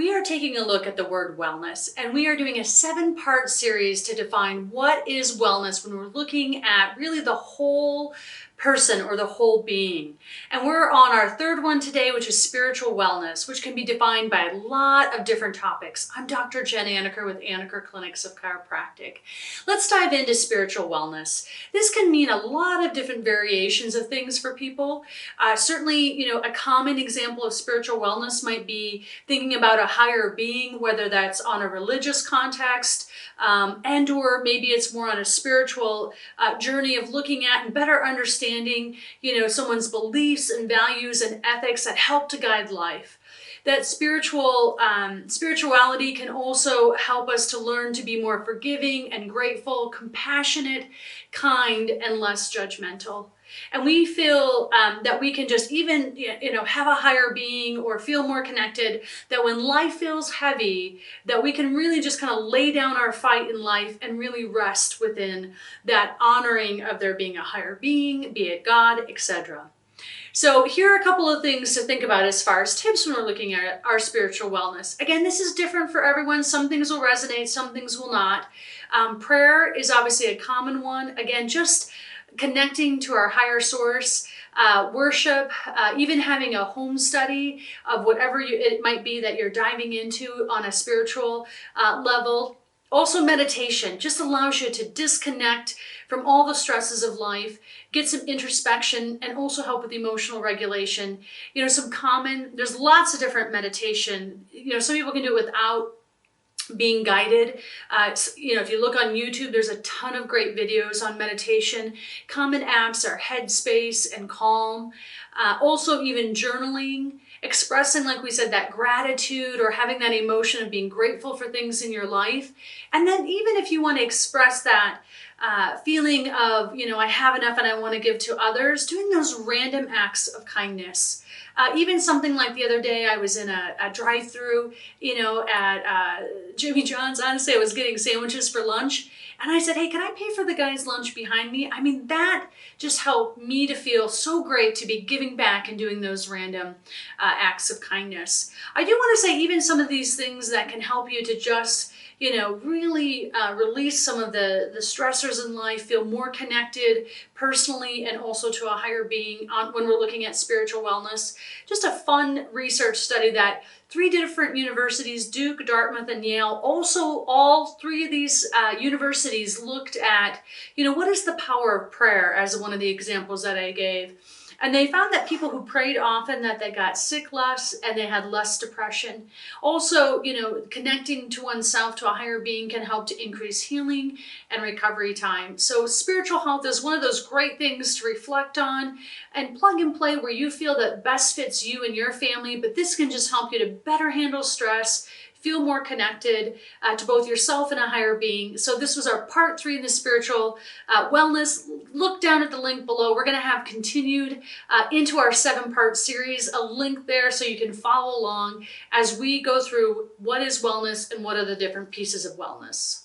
We are taking a look at the word wellness, and we are doing a 7-part series to define what is wellness when we're looking at really the whole person or the whole being. And we're on our third one today, which is spiritual wellness, which can be defined by a lot of different topics. I'm Dr. Jen Anaker with Anaker Clinics of Chiropractic. Let's dive into spiritual wellness. This can mean a lot of different variations of things for people. Certainly, a common example of spiritual wellness might be thinking about a higher being, whether that's on a religious context, and or maybe it's more on a spiritual journey of looking at and better understanding, someone's beliefs and values and ethics that help to guide life. That spirituality can also help us to learn to be more forgiving and grateful, compassionate, kind, and less judgmental. And we feel that we can just even, have a higher being or feel more connected, that when life feels heavy, that we can really just kind of lay down our fight in life and really rest within that honoring of there being a higher being, be it God, etc. So here are a couple of things to think about as far as tips when we're looking at our spiritual wellness. Again, this is different for everyone. Some things will resonate, some things will not. Prayer is obviously a common one. Again, just connecting to our higher source, worship, even having a home study of whatever it might be that you're diving into on a spiritual level. Also meditation just allows you to disconnect from all the stresses of life, get some introspection, and also help with emotional regulation. There's lots of different meditation. Some people can do it without being guided. If you look on YouTube, there's a ton of great videos on meditation. Common apps are Headspace and Calm. Also even journaling, expressing, like we said, that gratitude or having that emotion of being grateful for things in your life. And then even if you want to express that feeling of, I have enough and I want to give to others, doing those random acts of kindness. Even something like the other day, I was in a drive-through, at Jimmy John's. Honestly, I was getting sandwiches for lunch. And I said, hey, can I pay for the guy's lunch behind me? I mean, that just helped me to feel so great to be giving back and doing those random acts of kindness. I do want to say even some of these things that can help you to just really release some of the stressors in life, feel more connected personally and also to a higher being when we're looking at spiritual wellness. Just a fun research study that 3 different universities, Duke, Dartmouth, and Yale, also all 3 of these universities looked at, what is the power of prayer as one of the examples that I gave. And they found that people who prayed often, that they got sick less and they had less depression. Also, connecting to oneself, to a higher being, can help to increase healing and recovery time. So spiritual health is one of those great things to reflect on and plug and play where you feel that best fits you and your family. But this can just help you to better handle stress, feel more connected to both yourself and a higher being. So this was our part 3 in the spiritual wellness. Look down at the link below. We're going to have continued into our 7-part series, a link there so you can follow along as we go through what is wellness and what are the different pieces of wellness.